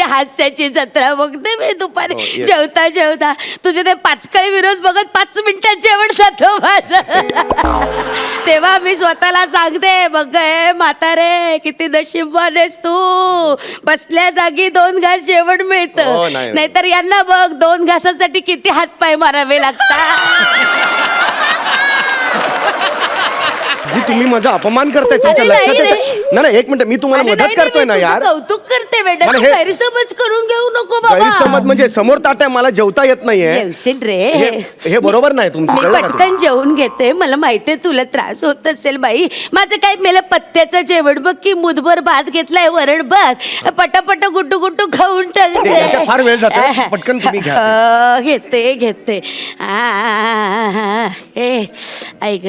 हास्याची जत्रा बघते मी दुपारी जेवता जेवता. तुझे ते पाचकळे विरोध बघत 5 मिनिटात जेवण जातो माझं. तेव्हा मी स्वतःला सांगते, बघ म्हातारे किती नशीबवान आहेस तू, बसल्या जागी 2 घास जेवण मिळतं. नाहीतर यांना बघ 2 घासासाठी किती हातपाय मारावे लागतात. जी तुम्ही माझा अपमान करताय तुमच्या लक्षात येतं? नाही एक मिनिट, मी तुम्हाला मदत करतोय ना यार. कौतुक करते मॅडम, गैरसमज करून घेऊ नको बाबा. गैरसमज म्हणजे समोर ताट आहे, मला जेवता येत नाहीये. जेवशील रे, हे बरोबर नाही तुमचं. मी पटकन जेवून घेते, मला माहितीये तुला त्रास होत असेल बाई. माझं काय मेलं पत्त्याचं जेवण बघ की, मुठभर भात घेतलाय, वरण भात, पटापट गुट्टू गुट्टू खाऊन टाकते. फार वेळ जातो, पटकन तुम्ही घ्या. घेते. ऐक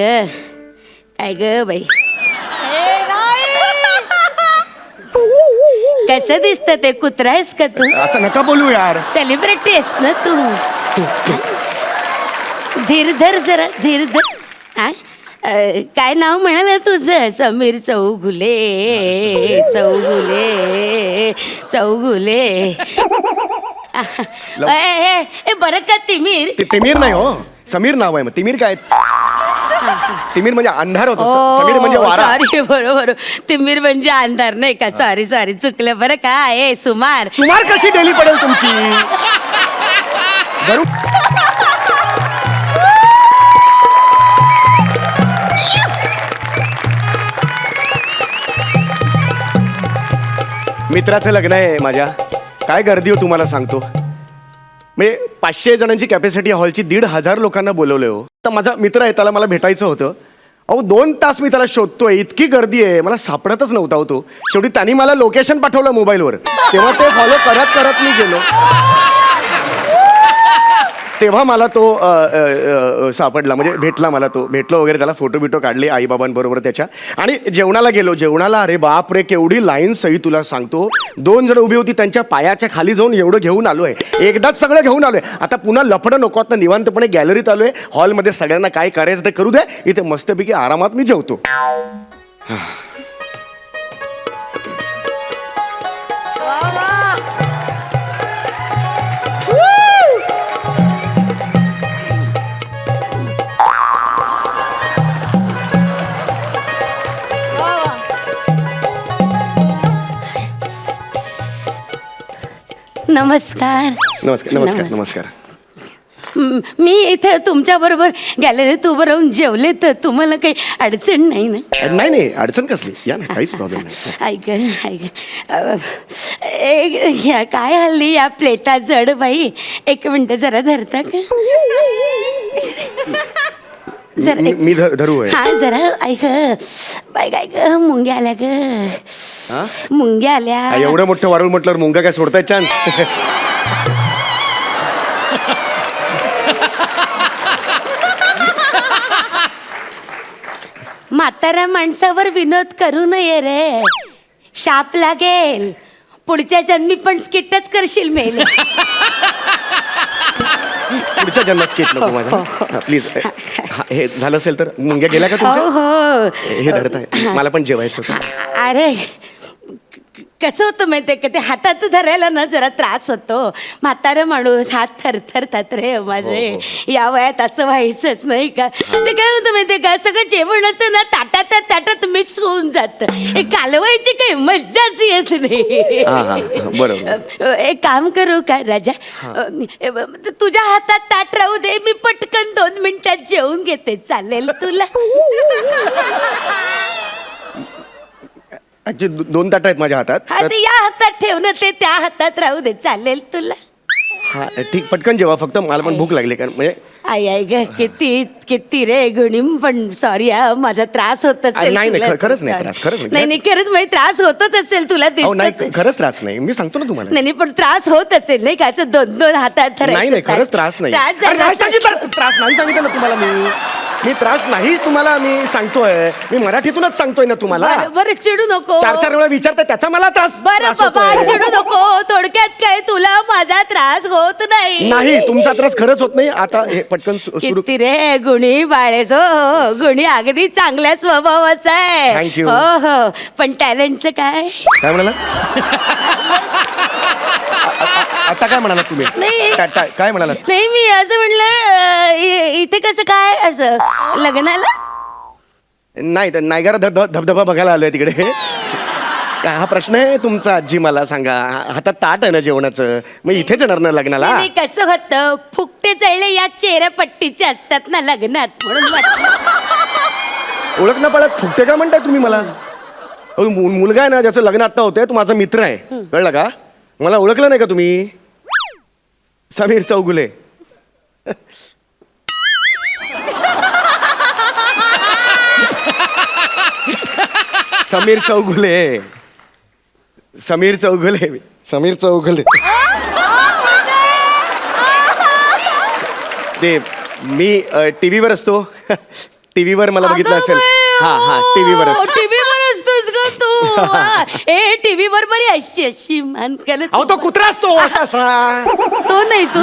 काय ग बाई, कसं दिसत ते? कुत्रा आहेस का तू? असं नका बोलू यार. सेलिब्रिटी आहेस ना तू. धीर धर जरा, धीर धर. काय नाव म्हणाल तुझं? समीर चौगुले. बरं का तिमीर? तिमीर नाही हो, समीर नाव आहे. मग तिमीर काय? तिमीर म्हणजे अंधार होतो, समीर म्हणजे वारा. सॉरी, बरोबर. तिमीर म्हणजे अंधार नाही का? सॉरी चुकलं बरं का. सुमार कशी डेली पडेल तुमची? मित्राचं लग्न आहे माझ्या. काय गर्दी हो तुम्हाला सांगतो. म्हणजे 500 जणांची कॅपॅसिटी हॉलची, 1,500 लोकांना बोलवलंय हो. तर माझा मित्र आहे, त्याला मला भेटायचं होतं. 2 तास मी त्याला शोधतोय, इतकी गर्दी आहे, मला सापडतच नव्हता हो तो. शेवटी त्यांनी मला लोकेशन पाठवलं मोबाईलवर, तेव्हा ते फॉलो करत मी गेलो. तेव्हा मला तो सापडला, म्हणजे भेटला मला तो. भेटलो वगैरे, त्याला फोटो बिटो काढले आईबाबांबरोबर त्याच्या. आणि जेवणाला गेलो. जेवणाला अरे बाप रे, केवढी लाईन सही तुला सांगतो. 2 जण उभी होती, त्यांच्या पायाच्या खाली जाऊन एवढं घेऊन आलोय. एकदाच सगळं घेऊन आलोय. आता पुन्हा लफडं नको. आता निवांतपणे गॅलरीत आलोय. हॉलमध्ये सगळ्यांना काय करायचं ते करू दे. इथे मस्तपैकी आरामात मी जेवतो. नमस्कार. नमस्कार. मी इथे तुमच्या बरोबर गॅलरीत उभं राहून जेवले, तर तुम्हाला काही अडचण नाही ना? नाही अडचण कसली, या ना, काहीच प्रॉब्लेम नाही. ऐक, काय हल्ली या प्लेटा जड बाई. 1 मिनिट जरा धरता का? मी धरू आहे. हा जरा ऐक बाई. काय ग, मुंग्या आल्या ग, मुंग्या आल्या. एवढं मोठं वारुळ म्हटल्यावर मुंग्या काय सोडताय चान्स? म्हाताऱ्या माणसावर विनोद करू नये रे, शाप लागेल. पुढच्या जन्मी पण स्किटच करशील मेले. पुढच्या जन्मात स्किट नको माझा प्लीज. हे झालं असेल तर मुंग्या गेल्या का तुमच्या? हो. हे धरत आहे, मला पण जेवायचं होतं. अरे कसं होतं माहितीये का, ते हातात धरायला ना जरा त्रास होतो. म्हातारा माणूस, हात थरथरतात रे माझे. या वयात असं व्हायचंच नाही का. ते काय होतं माहितीये का, सगळं जेवण असं ना ताटात मिक्स होऊन जातं. हे कालवायची काही मज्जाच येत नाही. बरोबर. एक काम करू का राजा, तुझ्या हातात ताट राहू दे, मी पटकन 2 मिनिटात जेवून घेते, चालेल तुला? 2 ताट आहेत माझ्या हातात. हा, ते या हातात ठेवणं, ते त्या हातात राहू दे, चालेल तुला? हा ठीक, पटकन जेवा. फक्त मला पण भूक लागली, कारण म्हणजे आई ग, किती रे गुणी. पण सॉरी हा, माझा त्रास होत असेल. नाही खरंच नाही त्रास, खरंच नाही खरंच माझा त्रास होतच असेल तुला नाही, खरंच त्रास नाही, मी सांगतो ना तुम्हाला. नाही पण त्रास होत असेल नाही का, असं 2 हातात नाही खरंच त्रास नाही. त्रास नाही सांगितलं ना तुम्हाला मी त्रास नाही तुम्हाला मी सांगतोय. मी मराठीतूनच सांगतोय ना तुम्हाला. बरं चिडू नको. 4 वेळा विचारताय, त्याचा मला त्रास. बरं बाबा चिडू नको. थोडक्यात काय, तुला माझा त्रास होत नाही. तुमचा त्रास खरंच होत नाही. आता हे पटकन सुरू. किती रे गुणी बाळेसो. गुणी अगदी चांगल्या स्वभावाचा आहे. थँक्यू. हो पण टॅलेंटचं काय म्हणाला? आता काय म्हणालात तुम्ही? नाही. काय म्हणालात? नाही मी असं म्हणलं इथे कसं काय असं लग्नाला. नाही तर नायगारा धबधबा बघायला आलोय तिकडे. काय हा प्रश्न आहे तुमचा आजी? मला सांगा, हातात ताट आहे ना जेवणाचं, मग इथेच येणार ना लग्नाला? नाही, कसं होतं फुकटे चढले या चेहऱ्यापट्टीचे असतात ना लग्नात म्हणून वाटलं. ओळख ना पडत फुकटे का म्हणताय तुम्ही मला? मुलगा आहे ना ज्याचं लग्न आता होतंय, तो माझा मित्र आहे, कळलं का? मला ओळखलं नाही का तुम्ही? समीर चौगुले. समीर चौगुले. समीर चौगुले. समीर चौगुले. ते मी टीव्हीवर असतो. टीव्हीवर मला बघितलं असेल. हा टीव्हीवर असतो. टीव्हीवर असतोस का तू? ए टीव्हीवर बरी अशी अशी मान करत. अहो तो कुत्रा असतो असा असा. तो नाही तू.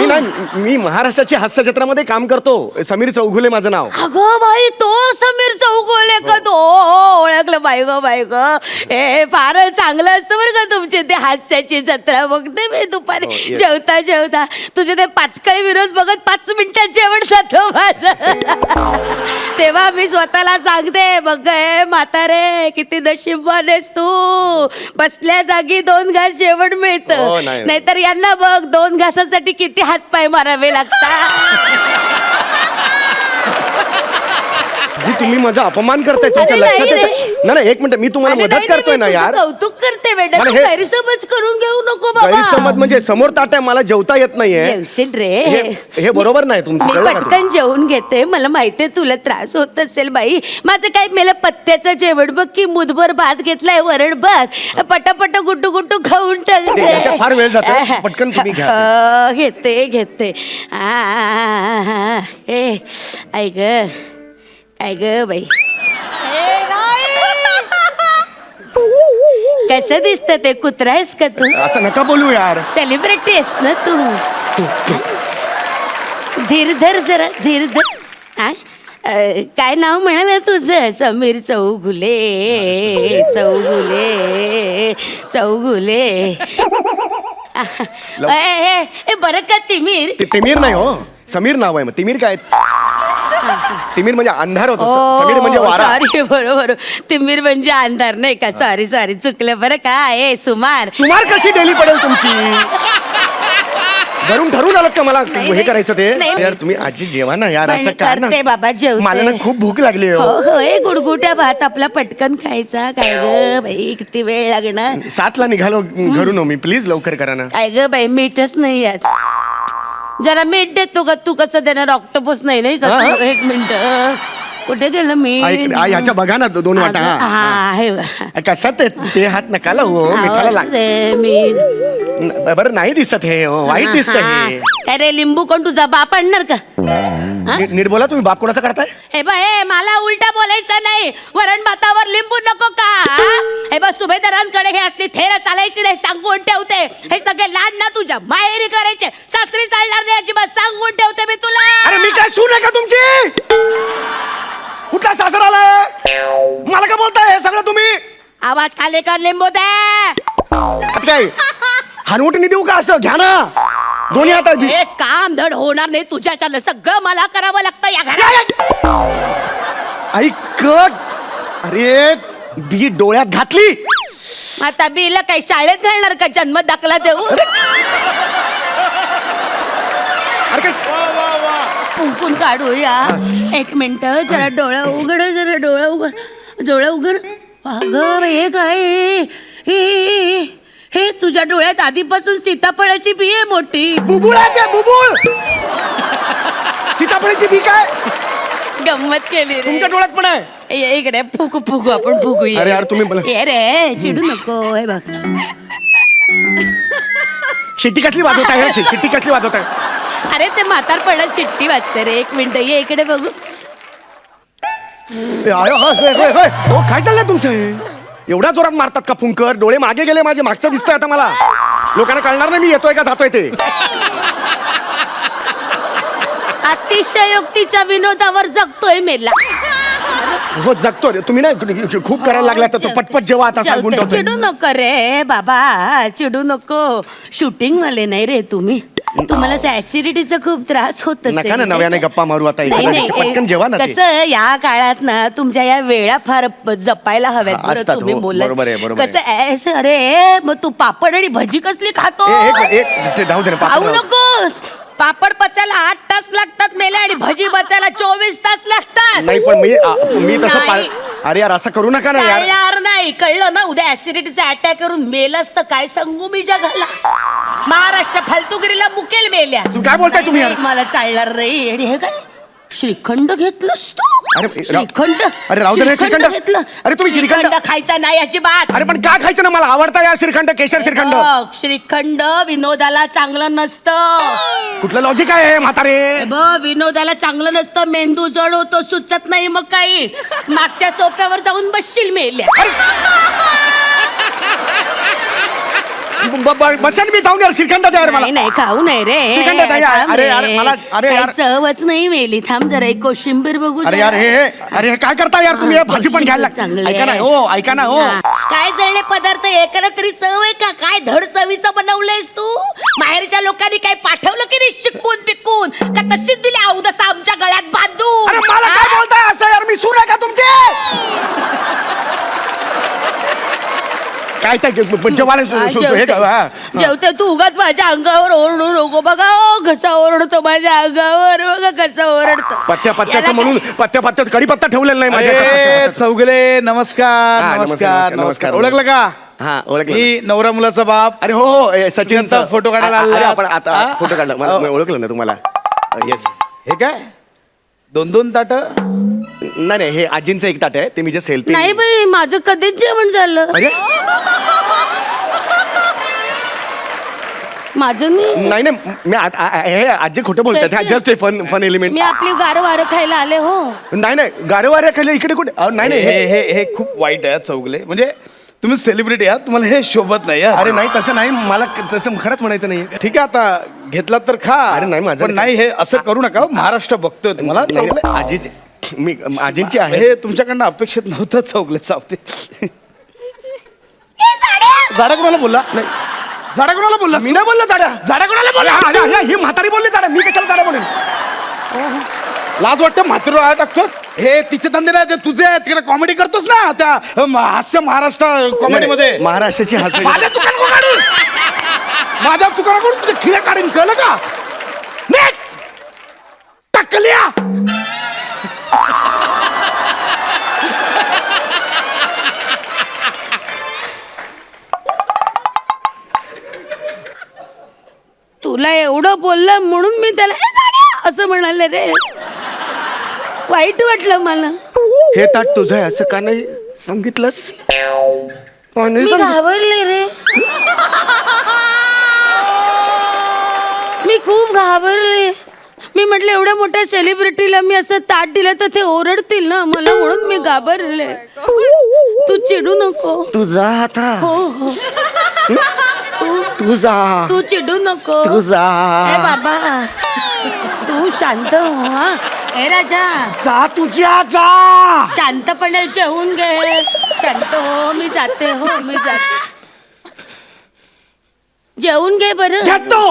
मी महाराष्ट्राची हास्य जत्रामध्ये काम करतो. समीर चौगुले माझं नाव. अगं बाई तो समीर चौगुले का तो? ओळखलं बाई ग. ए फार चांगलं असतं बरं का तुमचे ते हास्याची जत्रा. बघते मी दुपारी जेवता तुझे ते पाचकळी विरोध बघत 5 मिनिटात जेवण जातो माझं. तेव्हा मी स्वतःला सांगते बघ म्हातारे किती नशीबवान आहेस तू. बसल्या जागी 2 घास जेवण मिळतं. नाहीतर यांना बघ 2 घासासाठी किती हातपाय मारावे लागतात. तुम्ही माझा अपमान करताय, तुमच्या लक्षात येतं? नाही एक मिनिट, मी तुम्हाला मदत करतोय ना यार. कौतुक करते बेटा, गैरसमज करून घेऊ नको बाबा. गैरसमज म्हणजे समोर ताट आहे, मला जेवता येत नाहीये. जेवशील रे. हे बरोबर नाही तुमचं. मी पटकन जेवून घेते. मला माहितीये तुला त्रास होत असेल बाई. माझं काय मेलं पत्त्याचं जेवण बघ की, मुठभर भात घेतलाय, वरण भात, पटापट गुट्टू खाऊन टाकते. फार वेळ जातो, पटकन तुम्ही घ्या. घेते. ऐक काय ग बाई, कसं दिसतं ते? कुत्रा आहेस का तू? असं नका बोलू यार. सेलिब्रिटी आहेस ना तू. धीर धर जरा, धीर धर. काय नाव म्हणाल तुझं? समीर चौगुले. बरं का तिमीर? तिमीर नाही हो, समीर नाव आहे. मग तिमीर काय? तिमीर म्हणजे अंधार होतो, समीर म्हणजे वारा. सॉरी, बरोबर. तिमीर म्हणजे अंधार नाही का? सॉरी चुकलं बरं का. सुमार कशी डेली पडेल तुमची? घरून ठरवून आलात का मला हे करायचं ते? यार तुम्ही आजी जेवा ना यार, असं काय ना. बाबा जेवते. मला ना खूप भूक लागली. हो गुडगुट्या भात आपला पटकन खायचा. काय ग बाई किती वेळ लागणार? 7ला निघालो घरून मी. प्लीज लवकर करा ना. काय ग बाई मीठच नाही यात. जरा मीठ देतो का? तू कसं देणार? ऑक्टोपस नाही का? 1 मिनिट, कुठे गेलं मी? ह्याच्या बघा ना 2 वाटा. आहे कसं ते हात नका लावू, मिठाला लाग. बरं नाही दिसत हे, वाईट दिसत हे. काय रे लिंबू कोण तुझा बाप आणणार का? नीट बोला, तुम्ही बाप कोणाचा काढताय? हे बा मला उलटा बोलायचं नाही. वरण भातावर लिंबू नको का? हे बा सुभेदारांकडे हे असली थेर चालायची नाही, सांगून ठेवते. हे सगळे लाड ना तुझ्या माहेरी करायचे, सासरी चालणार नाही अजिबात, सांगून ठेवते मी तुला. अरे मी काय सून आहे का तुमची? कुठला सासर आलाय? मला काय बोलताय हे सगळं तुम्ही? आवाज खाली कर, लिंबू दे. आता काय हनवटीने देऊ का? असं घ्या ना दोन्ही हातात. एक काम धड होणार नाही तुझ्याच्यानं, सगळं मला करावं लागतं या घरात. ऐक, अरे बी डोळ्यात घातली. आता बीला काही शाळेत घालणार का? जन्म दाखला देऊ? अरे काय कुंकून काढूया. 1 मिनिट, जरा डोळा उघड, डोळा उघड. अगं हे काय? हे तुझ्या डोळ्यात आधीपासून सीताफळाची बी आहे मोठी. बुबुळ आहे ते, बुबुळ. सीताफळाची बी काय? गंमत केली रे. तुमच्या डोळ्यात पण आहे? इकडे फुकू आपण फुकूया. अरे यार तुम्ही ये रे, चिडू नको. हे बघ शिट्टी कसली वाजवताय? शिट्टी कसली वाजवताय? अरे ते म्हातारपणात शिट्टी वाजते रे. 1 मिनिट, ये इकडे बघू. काय चाललंय तुमचं? एवढ्या जोरात मारतात का फुंकर? डोळे मागे गेले माझे, मागचं दिसतंय आता मला. लोकांना कळणार नाही मी येतोय का जातोय ते. अतिशयोक्तीच्या विनोदावर जगतोय मेला. हो जगतो रे तुम्ही ना खूप करायला लागला तर तो पटपट जेव्हा आता सांगून जेवते. ठेवतोय. चिडू नको रे बाबा, चिडू नको. शूटिंग वाले नाही रे तुम्ही. तुम्हाला ऍसिडिटीचा खूप त्रास होत असेल. नका ना नव्याने गप्पा मारू आता नाही, एखाद्या नाही, दिवशी. पटकन जेवा ना ते. कसं या काळात ना तुमच्या या वेळा फार जपायला हव्यात हा, बरं असतात, तुम्ही हो, बोलत. बरोबर आहे, बरोबर कसं अरे मग तू पापड आणि भजी कसली खातो? एक ते जाऊ दे ना पापड खाऊ राहू. नकोस. पापड पचायला 8 तास लागतात मेले आणि भजी पचायला 24 तास लागतात. नाही पण मी तसं नाही. अरे यार असं करू नका ना यार. चालणार नाही, कळलं ना? उद्या ऍसिडिटीचा अटॅक करून मेलच तर काय सांगू मी जगाला. महाराष्ट्र फालतूगिरीला मुकेल मेल्या. तू काय बोलताय तुम्ही यार? नाही, मला चालणार नाही. आणि हे काय श्रीखंड घेतलंस तू? अरे, श्रीखंड. अरे, राहू दे रे, श्रीखंड. घेतलं. अरे, तुम्ही श्रीखंड- खायचा नाही याची बात. अरे पण का खायचं ना मला आवडता यार श्रीखंड केशर श्रीखंड. श्रीखंड विनोदाला चांगलं नसतं. कुठलं लॉजिक आहे म्हातारे. विनोदाला चांगलं नसतं. मेंदू जड होतो, सुचत नाही मग काही. मागच्या सोफ्यावर जाऊन बसशील मेल्या. बसन मी जाऊन यार श्रीखंड द्या यार मला. नाही नाही खाऊ नाही रे. श्रीखंड द्या यार. थांब अरे रे. यार मला अरे काही यार चवच नाही मेली. थांब जरा एक कोशिंबीर बघू अरे जरा. यार अरे हे काय करता यार तुम्ही. हे भाजी पण घ्यायला चांगली ऐका ना आहे. हो ऐका ना हो. हा. काय जळले पदार्थ एकाला तरी चव आहे का? काय धड चवीचं बनवलंयस तू? बाहेरच्या लोकांनी काय पाठवलं की नाही शिकून पिकून? का तशीच दिली औदस आमच्या गळ्यात बांधून? अरे मला काय बोलताय असं यार. मी सून आहे का तुमचे. काय जेवते तू उगाच माझ्या अंगावर ओरडू नको. बघा कसा ओरडतो माझ्या अंगावर. बघा कसं ओरडतो. पत्त्याचं म्हणून पत्त्यात कडीपत्ता ठेवलेला नाही माझ्या. अरे, चौगले नमस्कार हा, नमस्कार नमस्कार. ओळखलं का? हा ओळखलं. मी नवरा मुलाचा बाप. अरे हो सचिनचा फोटो काढायला आलेला. आपण आता हा? फोटो काढला मला ओळखलं ना तुम्हाला. येस. हे काय 2-2 ताट? नाही हे आजींचं एक ताट आहे ते मी जस्ट हेल्प. नाही बाई माझं कधीच जेवण झालं. अरे माझं नाही मी हे आजी खोटं बोलतात. Just fun element. मी आपली गार वारं खायला आले हो. नाही गारेवाऱ्या खाली इकडे कुठे. नाही हे हे हे खूप वाईट आहे चौगले. म्हणजे तुम्ही सेलिब्रिटी आहात, तुम्हाला हे शोभत नाही यार. अरे नाही तसं नाही मला तसं खरंच म्हणायचं नाही. ठीक आहे आता घेतला तर खा. अरे नाही, माझं पण नाही हे असं करू नका. महाराष्ट्र बघतोय तुम्हाला. नाही, चौगले आजीची मी आजींची आहे. हे तुमच्याकडनं अपेक्षित नव्हतं चौगले सावते. झाडा कोणाला बोलला? नाही झाडा कोणाला बोलला? मी नाही बोललो झाड्या. झाडा कोणाला बोलला? ही म्हातारी बोलली झाड्या. मी कशाला झाड्या बोलेन. लाज वाटतं म्हातारी आळा टाकतोस. हे तिचे धंदे नाही ते तुझे आहेत. तिकडे कॉमेडी करतोस ना त्या हास्य महाराष्ट्र कॉमेडी मध्ये. महाराष्ट्राची हास्य. माझ्या दुकान को काढूस. माझ्या दुकानाकडून तुझे खिळे काढीन कळलं का? निघ! टकल्या. तुला एवढं बोललं म्हणून मी त्याला "ए, झाड्या!" असं म्हणाले रे. वाईट वाटलं मला. हे ताट तुझं आहे असं का नाही सांगितलंस. मी घाबरले रे. मी खूप घाबरले. मी म्हटलं एवढ्या मोठ्या सेलिब्रिटीला मी असं ताट दिलं तर ते ओरडतील ना मला, म्हणून मी घाबरले. तू चिडू नको. तुझा आता हो हो तुझा तू चिडू नको. तुझा ए बाबा तू शांत हो. हा ए राजा जा तुझ्या जा. शांतपणे जेवून घे. शांत हो. मी जाते. हो मी जाते. जेवून घे बरं. घेतो.